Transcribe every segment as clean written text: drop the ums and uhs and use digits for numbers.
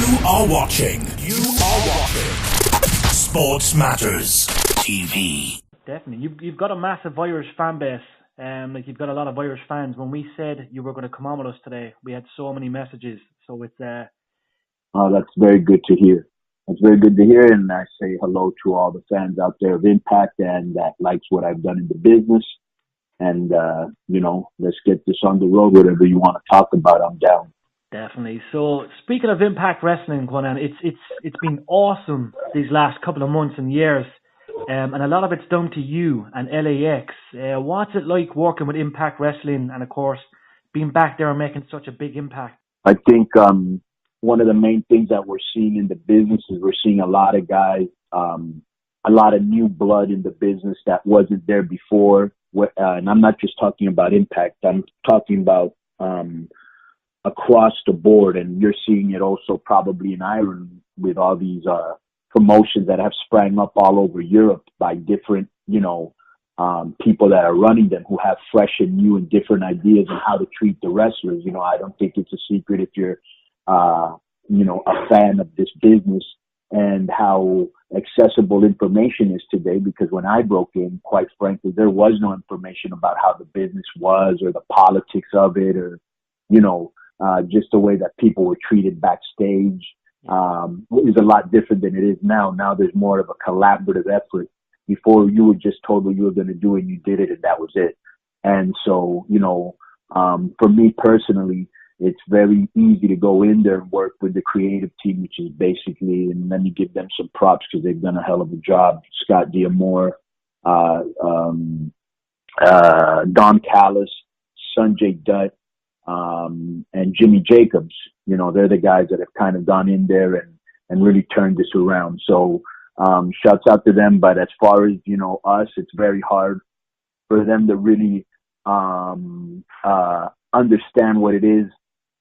You are watching Sports Matters TV. Definitely. You've got a massive Irish fan base. Like you've got a lot of Irish fans. When we said you were going to come on with us today, we had so many messages. So it's Oh, that's very good to hear. That's very good to hear, and I say hello to all the fans out there of Impact and that likes what I've done in the business. And let's get this on the road. Whatever you want to talk about, I'm down. definitely. So speaking of Impact Wrestling, Konnan, it's been awesome these last couple of months and years, and a lot of it's down to you and LAX. What's it like working with Impact Wrestling, and of course being back there and making such a big impact? I think one of the main things that we're seeing in the business is we're seeing a lot of guys, a lot of new blood in the business that wasn't there before. And I'm not just talking about Impact. I'm talking about across the board. And you're seeing it also probably in Ireland with all these promotions that have sprang up all over Europe by different, people that are running them who have fresh and new and different ideas on how to treat the wrestlers. I don't think it's a secret if you're, a fan of this business and how accessible information is today, because when I broke in, quite frankly, there was no information about how the business was or the politics of it or, just the way that people were treated backstage. Is a lot different than it is now. Now there's more of a collaborative effort. Before, you were just told what you were going to do and you did it and that was it. And so, for me personally, it's very easy to go in there and work with the creative team, which is basically, and let me give them some props because they've done a hell of a job. Scott D'Amore, Don Callis, Sanjay Dutt, and Jimmy Jacobs. They're the guys that have kind of gone in there and really turned this around. So, shouts out to them. But as far as, us, it's very hard for them to really, understand what it is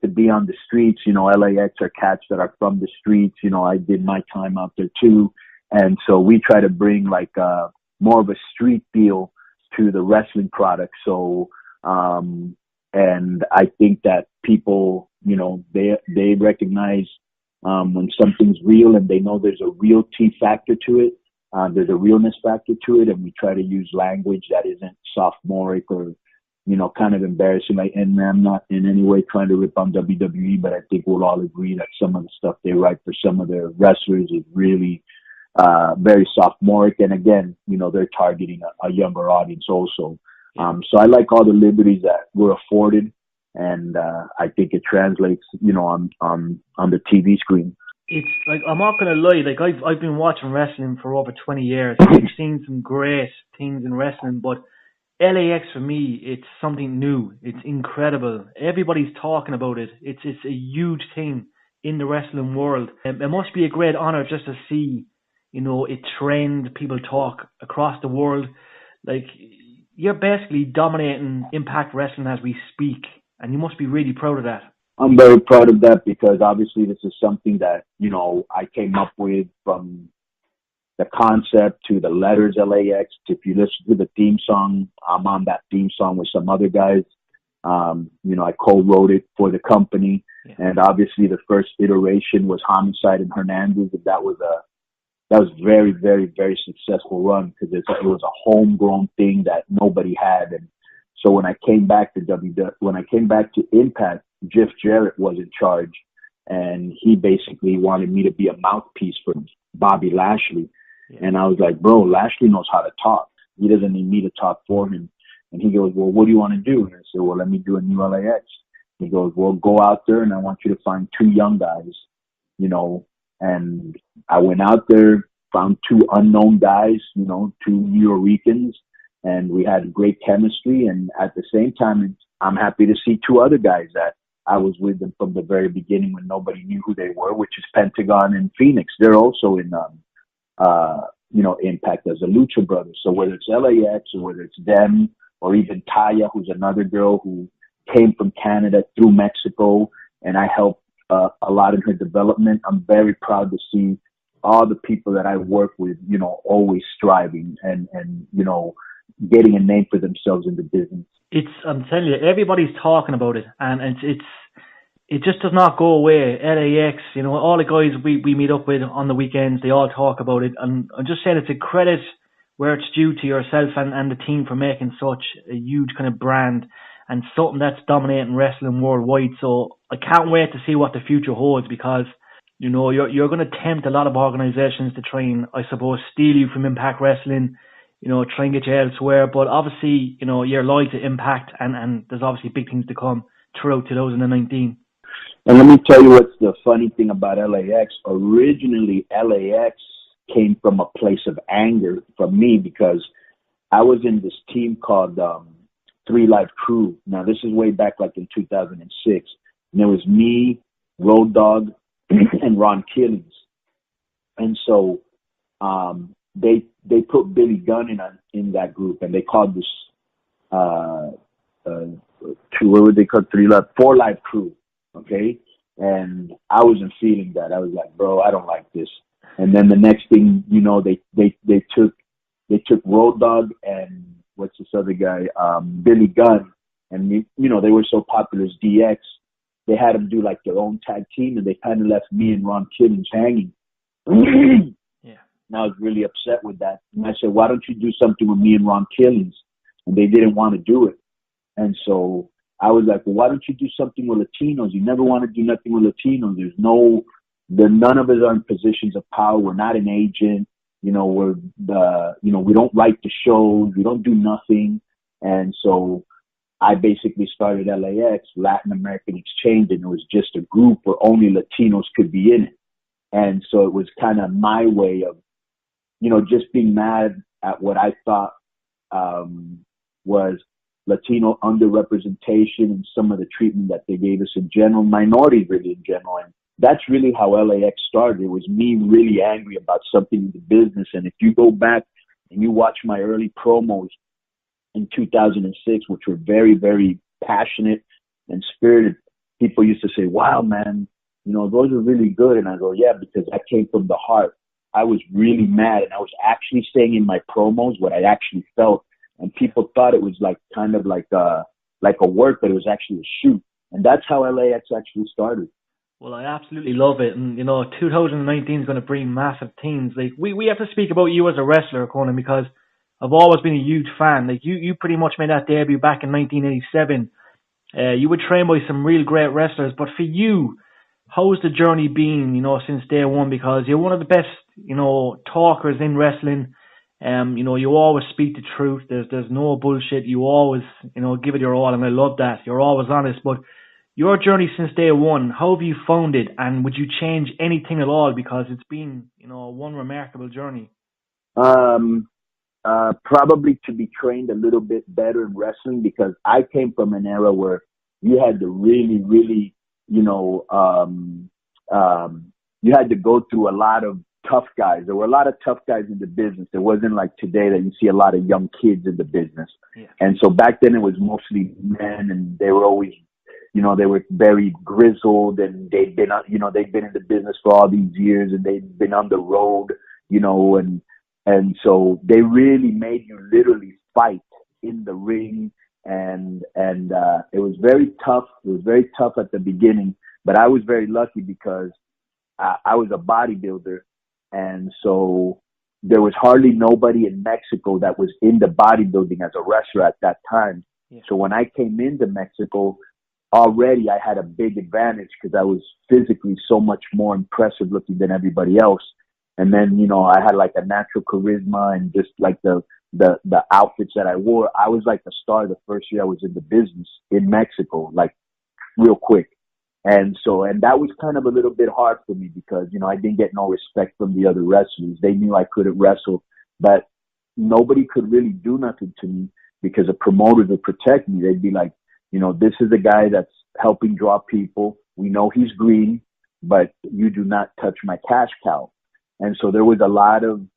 to be on the streets. LAX are cats that are from the streets. I did my time out there too. And so we try to bring like, more of a street feel to the wrestling product. So, and I think that people, they recognize, when something's real and they know there's a realty factor to it. There's a realness factor to it. And we try to use language that isn't sophomoric or, kind of embarrassing. And I'm not in any way trying to rip on WWE, but I think we'll all agree that some of the stuff they write for some of their wrestlers is really, very sophomoric. And again, they're targeting a younger audience also. So I like all the liberties that we're afforded. And, I think it translates, on the TV screen. It's like, I'm not going to lie, like I've been watching wrestling for over 20 years. I've seen some great things in wrestling, but LAX for me, it's something new. It's incredible. Everybody's talking about it. It's a huge thing in the wrestling world. It must be a great honor just to see, it trend, people talk across the world. Like, you're basically dominating Impact Wrestling as we speak, and you must be really proud of that. I'm very proud of that because obviously this is something that, I came up with from the concept to the letters LAX. If you listen to the theme song, I'm on that theme song with some other guys. I co-wrote it for the company. Yeah. And obviously the first iteration was Homicide and Hernandez. And that was very, very, very successful run because it was a homegrown thing that nobody had. And so when I came back to Impact, Jeff Jarrett was in charge, and he basically wanted me to be a mouthpiece for Bobby Lashley. Yeah. And I was like, bro, Lashley knows how to talk. He doesn't need me to talk for him. And he goes, well, what do you want to do? And I said, well, let me do a new LAX. He goes, well, go out there and I want you to find two young guys, and I went out there, found two unknown guys, two New Yorkers, and we had great chemistry. And at the same time, I'm happy to see two other guys that I was with them from the very beginning when nobody knew who they were, which is Pentagon and Phoenix. They're also in, Impact as a Lucha Brothers. So whether it's LAX or whether it's them or even Taya, who's another girl who came from Canada through Mexico, and I helped a lot in her development. I'm very proud to see all the people that I work with, always striving and getting a name for themselves in the business. I'm telling you, everybody's talking about it, and it just does not go away. LAX, all the guys we meet up with on the weekends, they all talk about it. And I'm just saying it's a credit where it's due to yourself and the team for making such a huge kind of brand and something that's dominating wrestling worldwide. So I can't wait to see what the future holds, because you're going to tempt a lot of organizations to try and, I suppose, steal you from Impact Wrestling, try and get you elsewhere. But obviously, you're loyal to Impact, and there's obviously big things to come throughout 2019. And let me tell you what's the funny thing about LAX. Originally, LAX came from a place of anger from me, because I was in this team called 3 Live Crew. Now, this is way back like in 2006. And it was me, Road Dogg, and Ron Killings. And so they put Billy Gunn in that group, and they called this what would they call 4 Live Crew, okay? And I wasn't feeling that. I was like, bro, I don't like this. And then the next thing they took Road Dogg and what's this other guy, Billy Gunn, and they were so popular as DX. They had them do like their own tag team, and they kind of left me and Ron Killings hanging. Yeah. And I was really upset with that. And I said, why don't you do something with me and Ron Killings? And they didn't want to do it. And so I was like, well, why don't you do something with Latinos? You never want to do nothing with Latinos. None of us are in positions of power. We're not an agent. We don't write the shows. We don't do nothing. And so I basically started LAX, Latin American Exchange, and it was just a group where only Latinos could be in it. And so it was kind of my way of, just being mad at what I thought was Latino underrepresentation and some of the treatment that they gave us in general, minorities really in general. And that's really how LAX started. It was me really angry about something in the business. And if you go back and you watch my early promos in 2006, which were very, very passionate and spirited, people used to say, wow, man, those are really good. And I go, yeah, because that came from the heart. I was really mad, and I was actually saying in my promos what I actually felt. And people thought it was kind of like a work, but it was actually a shoot. And that's how LAX actually started. Well, I absolutely love it. And, 2019 is going to bring massive things. Like, we have to speak about you as a wrestler, Konnan, because I've always been a huge fan. Like, you pretty much made that debut back in 1987. You were trained by some real great wrestlers. But for you, how's the journey been, since day one? Because you're one of the best, talkers in wrestling. You always speak the truth. There's no bullshit. You always, give it your all, and I love that. You're always honest. But your journey since day one, how have you found it, and would you change anything at all? Because it's been, one remarkable journey. Probably to be trained a little bit better in wrestling, because I came from an era where you had to really, really, you had to go through a lot of tough guys. There were a lot of tough guys in the business. It wasn't like today that you see a lot of young kids in the business. Yeah. And so back then it was mostly men, and they were always, they were very grizzled, and they'd been in the business for all these years, and they'd been on the road, and so they really made you literally fight in the ring. And it was very tough. It was very tough at the beginning, but I was very lucky because I was a bodybuilder. And so there was hardly nobody in Mexico that was into bodybuilding as a wrestler at that time. Yeah. So when I came into Mexico, already I had a big advantage because I was physically so much more impressive looking than everybody else. And then, I had like a natural charisma, and just like the outfits that I wore, I was like a star the first year I was in the business in Mexico, like real quick. And that was kind of a little bit hard for me because, I didn't get no respect from the other wrestlers. They knew I couldn't wrestle, but nobody could really do nothing to me because the promoters would protect me. They'd be like, this is a guy that's helping draw people. We know he's green, but you do not touch my cash cow. And so there was a lot of,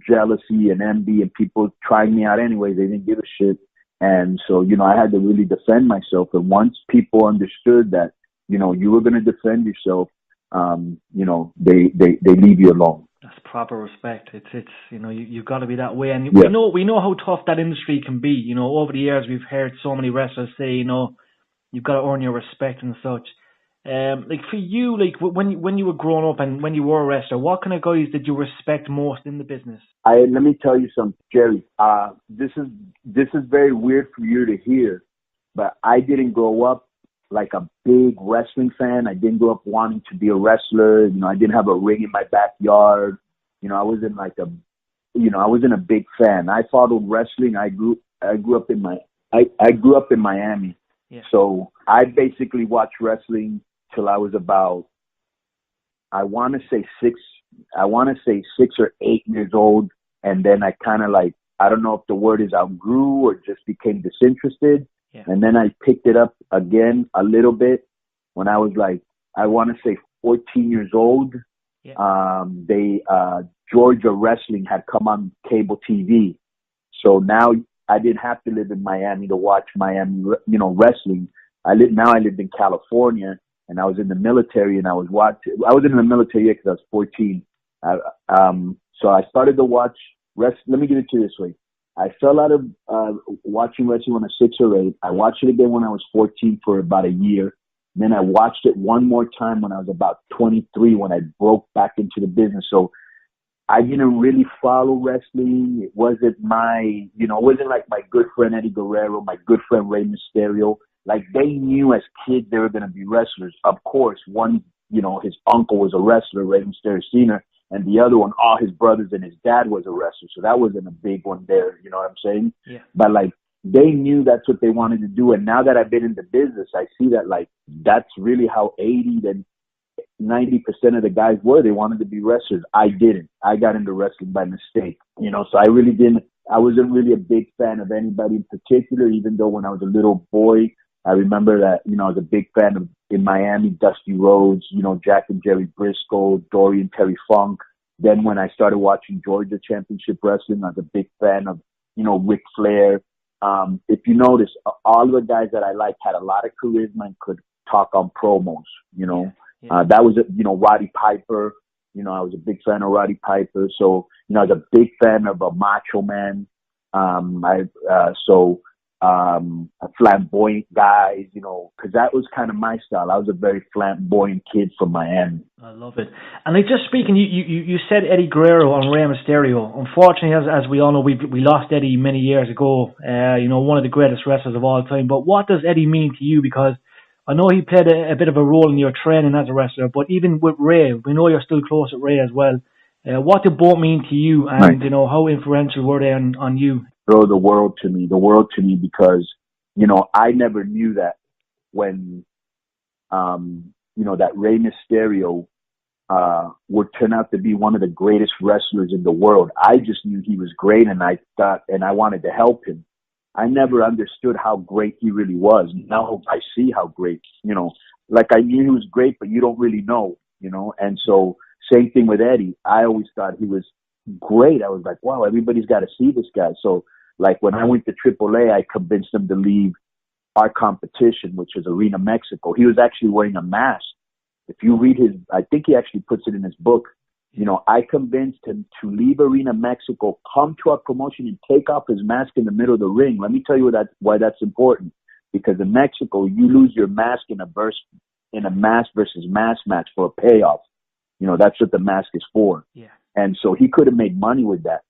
jealousy and envy, and people trying me out anyway. They didn't give a shit. And so, I had to really defend myself. And once people understood that, you were going to defend yourself, they leave you alone. That's proper respect. It's you've got to be that way. And yeah. we know how tough that industry can be. Over the years, we've heard so many wrestlers say, you've got to earn your respect and such. Like for you, like when you were growing up and when you were a wrestler, what kind of guys did you respect most in the business? Let me tell you something, Jerry. This is very weird for you to hear, but I didn't grow up like a big wrestling fan. I didn't grow up wanting to be a wrestler. You know, I didn't have a ring in my backyard. You know, I wasn't a big fan. I followed wrestling. I grew up in Miami. Yeah. So I basically watched wrestling till I was about, I want to say 6 or 8 years old. And then I kind of like, I don't know if the word is outgrew or just became disinterested. Yeah. And then I picked it up again a little bit when I was like, I want to say 14 years old. Yeah. Georgia Wrestling had come on cable TV. So now I didn't have to live in Miami to watch Miami, wrestling. I lived in California, and I was in the military, and I wasn't in the military yet because I was 14. So I started to watch wrestling. Let me get it to you this way. I fell out of watching wrestling when I was 6 or 8. I watched it again when I was 14 for about a year. And then I watched it one more time when I was about 23 when I broke back into the business. So I didn't really follow wrestling. It wasn't like my good friend Eddie Guerrero, my good friend Rey Mysterio. Like they knew as kids they were going to be wrestlers. Of course, one, his uncle was a wrestler, Rey Mysterio Sr., and the other one, all his brothers and his dad was a wrestler. So that wasn't a big one there. You know what I'm saying? Yeah. But like they knew that's what they wanted to do. And now that I've been in the business, I see that like that's really how 80 to 90% of the guys were. They wanted to be wrestlers. I didn't. I got into wrestling by mistake, so I really didn't. I wasn't really a big fan of anybody in particular, even though when I was a little boy, I remember that, I was a big fan of, in Miami, Dusty Rhodes, Jack and Jerry Briscoe, Dorian Terry Funk. Then when I started watching Georgia Championship Wrestling, I was a big fan of, Ric Flair. If you notice, all the guys that I liked had a lot of charisma and could talk on promos, Yeah. That was, Roddy Piper. I was a big fan of Roddy Piper. So, I was a big fan of Macho Man. Flamboyant guys, because that was kind of my style. I was a very flamboyant kid from Miami. I love it. And like just speaking, you said Eddie Guerrero on Rey Mysterio. Unfortunately, as we all know, we lost Eddie many years ago. One of the greatest wrestlers of all time. But what does Eddie mean to you? Because I know he played a bit of a role in your training as a wrestler. But even with Rey, we know you're still close with Rey as well. What did both mean to you, and right. How influential were they on you? Bro, the world to me because, I never knew that when, that Rey Mysterio would turn out to be one of the greatest wrestlers in the world. I just knew he was great, and I wanted to help him. I never understood how great he really was. Now I see how great, like I knew he was great, but you don't really know, and so same thing with Eddie. I always thought he was great. I was like, wow, everybody's got to see this guy. So like when I went to AAA, I convinced him to leave our competition, which was Arena Mexico. He was actually wearing a mask. If you read I think he actually puts it in his book. I convinced him to leave Arena Mexico, come to our promotion and take off his mask in the middle of the ring. Let me tell you why that's important. Because in Mexico, you lose your mask in a mask versus mask match for a payoff. That's what the mask is for. Yeah. And so he could have made money with that,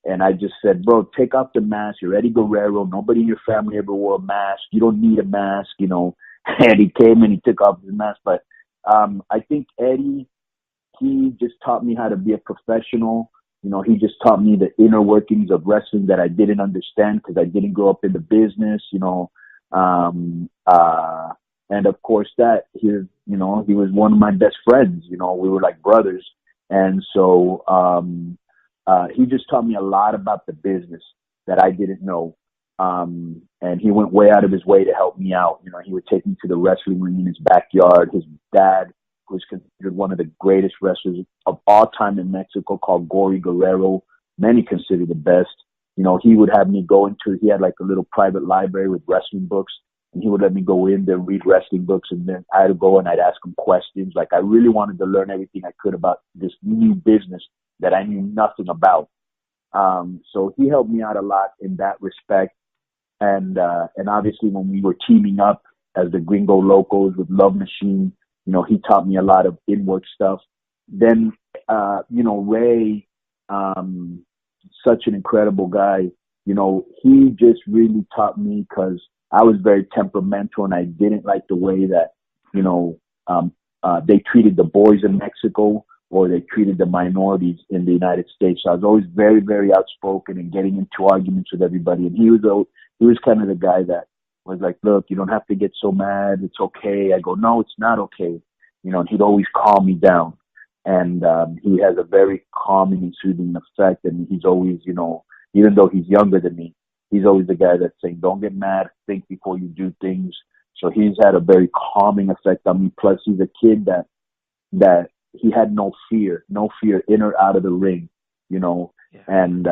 And I just said, bro, take off the mask. You're Eddie Guerrero. Nobody in your family ever wore a mask. You don't need a mask, And he came and he took off his mask. But I think Eddie, he just taught me how to be a professional. He just taught me the inner workings of wrestling that I didn't understand because I didn't grow up in the business, and of course that he was one of my best friends. We were like brothers. And so he just taught me a lot about the business that I didn't know. And he went way out of his way to help me out. He would take me to the wrestling ring in his backyard. His dad was considered one of the greatest wrestlers of all time in Mexico, called Gory Guerrero. Many consider the best. He would have me he had like a little private library with wrestling books. And he would let me go in there, read wrestling books, and then I'd go and I'd ask him questions. Like I really wanted to learn everything I could about this new business that I knew nothing about. So he helped me out a lot in that respect. and obviously when we were teaming up as the Gringo Locos with Love Machine, he taught me a lot of in-work stuff. Then, Ray, such an incredible guy, he just really taught me, because I was very temperamental and I didn't like the way that, they treated the boys in Mexico or they treated the minorities in the United States. So I was always very, very outspoken and getting into arguments with everybody. And he was kind of the guy that was like, look, you don't have to get so mad. It's okay. I go, no, it's not okay. And he'd always calm me down. And he has a very calming and soothing effect. And he's always, even though he's younger than me, he's always the guy that's saying, don't get mad, think before you do things. So he's had a very calming effect on me. Plus, he's a kid that he had no fear in or out of the ring, Yeah. And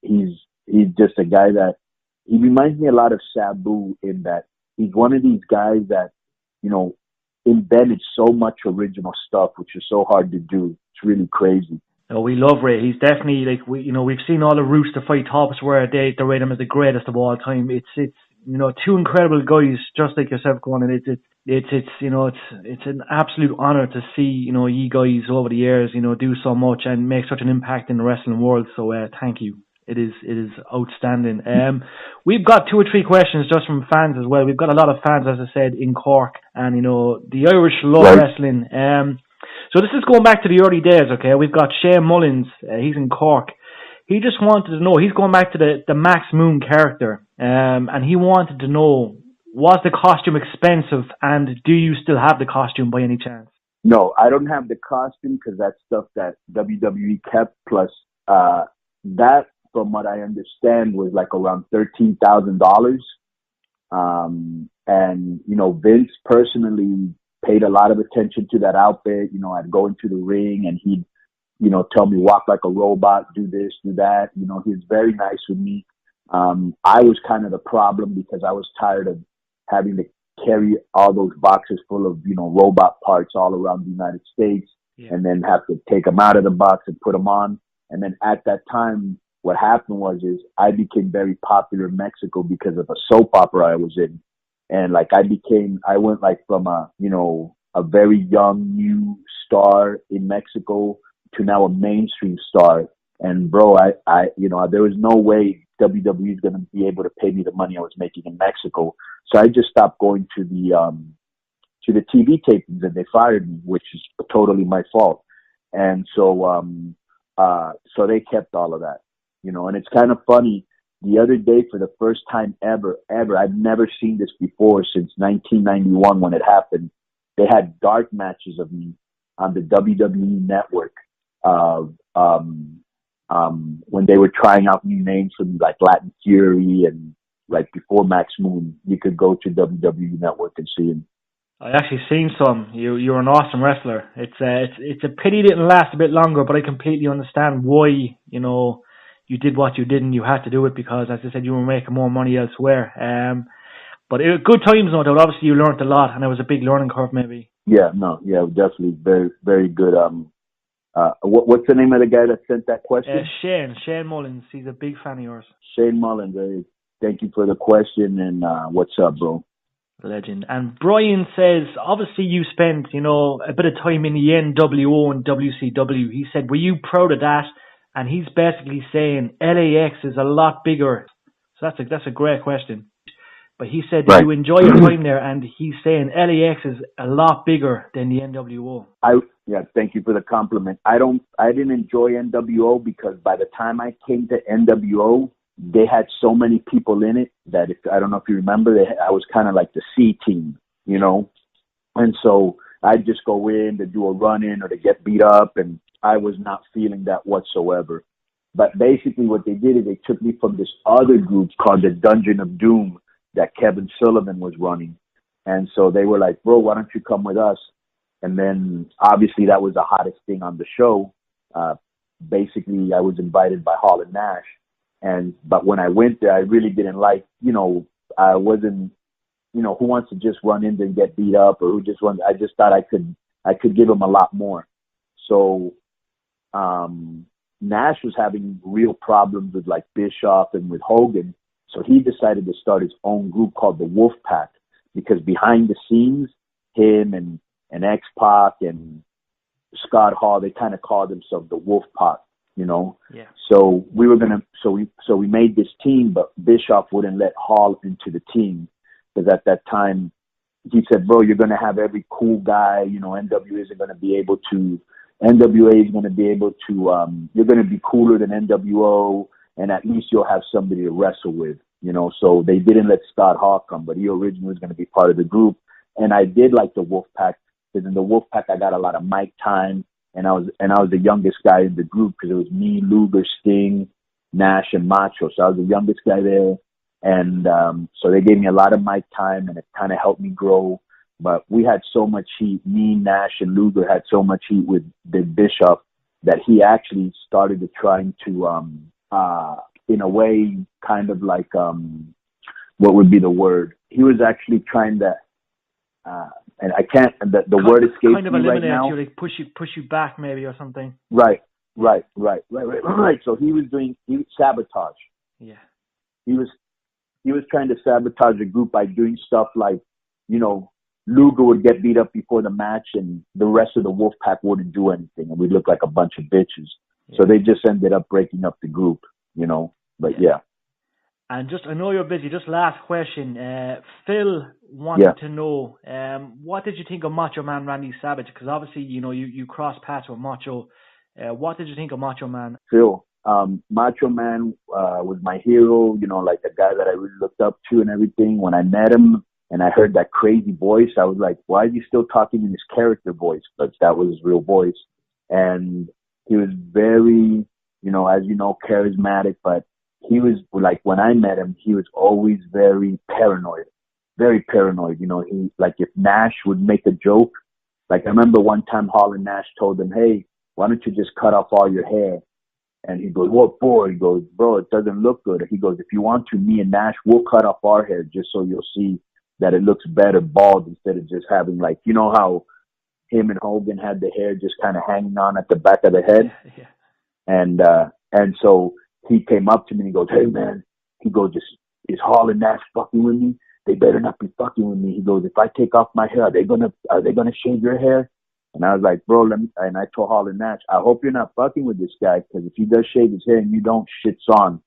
he's just a guy that, he reminds me a lot of Sabu in that he's one of these guys that, invented so much original stuff, which is so hard to do. It's really crazy. Oh, we love Ray. He's definitely we've seen all the Rooster Fight tops where they rate him as the greatest of all time. It's two incredible guys just like yourself going, and it's an absolute honor to see you guys over the years do so much and make such an impact in the wrestling world. So thank you. It is outstanding. We've got 2 or 3 questions just from fans as well. We've got a lot of fans, as I said, in Cork, and the Irish love wrestling. So this is going back to the early days. Okay, we've got Shane Mullins. He's in Cork. He just wanted to know. He's going back to the Max Moon character, and he wanted to know, was the costume expensive, and do you still have the costume by any chance? No, I don't have the costume because that's stuff that WWE kept. Plus, that, from what I understand, was like around $13,000. And, Vince personally paid a lot of attention to that outfit. I'd go into the ring and he'd, tell me walk like a robot, do this, do that. He was very nice with me. I was kind of the problem because I was tired of having to carry all those boxes full of, robot parts all around the United States, and then have to take them out of the box and put them on. And then at that time, what happened is I became very popular in Mexico because of a soap opera I was in. And I went from a very young new star in Mexico to now a mainstream star. And bro, there was no way WWE is going to be able to pay me the money I was making in Mexico. So I just stopped going to the TV tapings and they fired me, which is totally my fault. And so they kept all of that. And it's kind of funny. The other day, for the first time ever, I've never seen this before since 1991 when it happened. They had dark matches of me on the WWE network when they were trying out new names from like Latin Fury and like before Max Moon. You could go to WWE network and see him. I actually seen some. You're an awesome wrestler. It's a pity it didn't last a bit longer, but I completely understand why you did what you did and you had to do it because, as I said, you were making more money elsewhere. But it was good times, no doubt. Obviously, you learned a lot, and it was a big learning curve, maybe. Yeah, definitely very, very good. What's the name of the guy that sent that question? Shane Mullins. He's a big fan of yours. Shane Mullins. Thank you for the question, and what's up, bro? Legend. And Brian says, obviously you spent, a bit of time in the NWO and WCW. He said, were you proud of that? And he's basically saying LAX is a lot bigger. So that's a great question. But he said, did you enjoy your time there? And he's saying LAX is a lot bigger than the NWO. Thank you for the compliment. I didn't enjoy NWO because by the time I came to NWO, they had so many people in it that I don't know if you remember, I was kind of like the C team, And so I'd just go in to do a run-in or to get beat up, and I was not feeling that whatsoever. But basically what they did is they took me from this other group called the Dungeon of Doom that Kevin Sullivan was running. And so they were like, bro, why don't you come with us? And then obviously that was the hottest thing on the show. Basically I was invited by Hall and Nash. But when I went there, I really didn't like, I wasn't, who wants to just run in and get beat up, or I just thought I could give them a lot more. So, Nash was having real problems with like Bischoff and with Hogan. So he decided to start his own group called the Wolf Pack, because behind the scenes, him and X-Pac and Scott Hall, they kind of called themselves the Wolf Pack, you know. Yeah. So we made this team, but Bischoff wouldn't let Hall into the team, because at that time he said, "Bro, you're gonna have every cool guy, you know. NWA is going to be able to. You're going to be cooler than NWO, and at least you'll have somebody to wrestle with, you know." So they didn't let Scott Hall come, but he originally was going to be part of the group. And I did like the Wolf Pack, because in the Wolf Pack I got a lot of mic time, and I was the youngest guy in the group, because it was me, Luger, Sting, Nash, and Macho. So I was the youngest guy there, and so they gave me a lot of mic time, and it kind of helped me grow. But we had so much heat. Me, Nash, and Luger had so much heat with Bischoff that he actually started to trying to, in a way, kind of like, what would be the word? He was actually trying to, and I can't, the word escapes kind of me right now. you, like push you back maybe or something. Right. So he was sabotage. Yeah. He was trying to sabotage the group by doing stuff like, you know, Luger would get beat up before the match, and the rest of the Wolf Pack wouldn't do anything, and we'd look like a bunch of bitches. Yeah. So they just ended up breaking up the group, you know. But yeah. And just, I know you're busy. Just last question. Phil wanted to know, what did you think of Macho Man Randy Savage? Because obviously, you know, you crossed paths with Macho. What did you think of Macho Man? Phil, Macho Man was my hero, you know, like the guy that I really looked up to and everything. When I met him and I heard that crazy voice, I was like, why is he still talking in his character voice? But that was his real voice. And he was very, you know, as you know, charismatic, but he was like, when I met him, he was always very paranoid. You know, he, like, if Nash would make a joke, like I remember one time Hall and Nash told him, "Hey, why don't you just cut off all your hair?" And he goes, "What for?" He goes, "Bro, it doesn't look good." He goes, "If you want to, me and Nash, we'll cut off our hair just so you'll see that it looks better bald instead of just having, like, you know how him and Hogan had the hair just kind of hanging on at the back of the head." Yeah. And so he came up to me and he goes, "Hey man," he goes, "is Hall and Nash fucking with me? They better not be fucking with me." He goes, "If I take off my hair, are they gonna shave your hair?" And I was like, "Bro, and I told Hall and Nash, I hope you're not fucking with this guy, because if he does shave his hair and you don't, shit's on."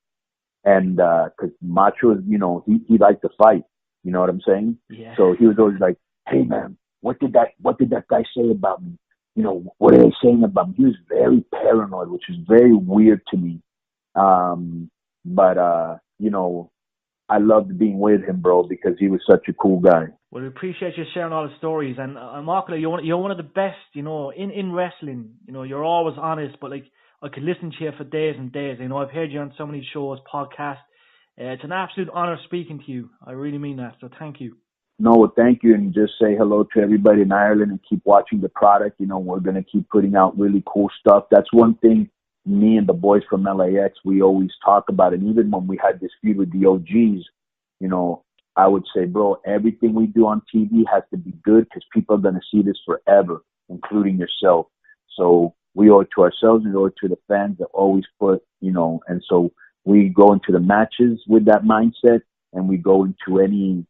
And because Macho is, you know, he liked to fight. You know what I'm saying? Yeah. So he was always like, "Hey man, what did that guy say about me? You know, what are they saying about me?" He was very paranoid, which is very weird to me. But you know, I loved being with him, bro, because he was such a cool guy. Well, we appreciate you sharing all the stories. And Marco, you're one of the best, you know, in wrestling. You know, you're always honest, but like, I could listen to you for days and days. You know, I've heard you on so many shows, podcasts. It's an absolute honor speaking to you. I really mean that. So thank you. No, thank you, and just say hello to everybody in Ireland and keep watching the product. You know, we're going to keep putting out really cool stuff. That's one thing me and the boys from LAX, we always talk about. And even when we had this feud with the OGs, you know, I would say, bro, everything we do on TV has to be good, because people are going to see this forever, including yourself. So we owe it to ourselves and we owe it to the fans that always put, you know, and so we go into the matches with that mindset, and we go into any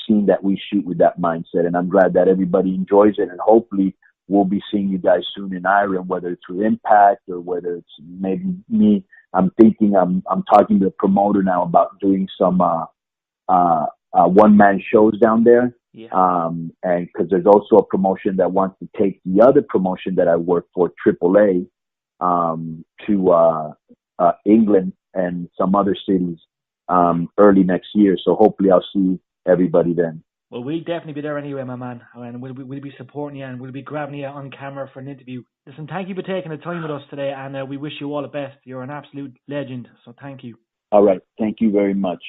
scene that we shoot with that mindset. And I'm glad that everybody enjoys it, and hopefully we'll be seeing you guys soon in Ireland, whether it's with Impact or whether it's maybe me. I'm thinking, I'm talking to the promoter now about doing some one-man shows down there. Yeah. And because there's also a promotion that wants to take the other promotion that I work for, AAA, to England and some other cities early next year. So hopefully I'll see everybody then. Well, we'll definitely be there anyway, my man. And we'll be supporting you, and we'll be grabbing you on camera for an interview. Listen, thank you for taking the time with us today, and we wish you all the best. You're an absolute legend, so thank you. All right. Thank you very much.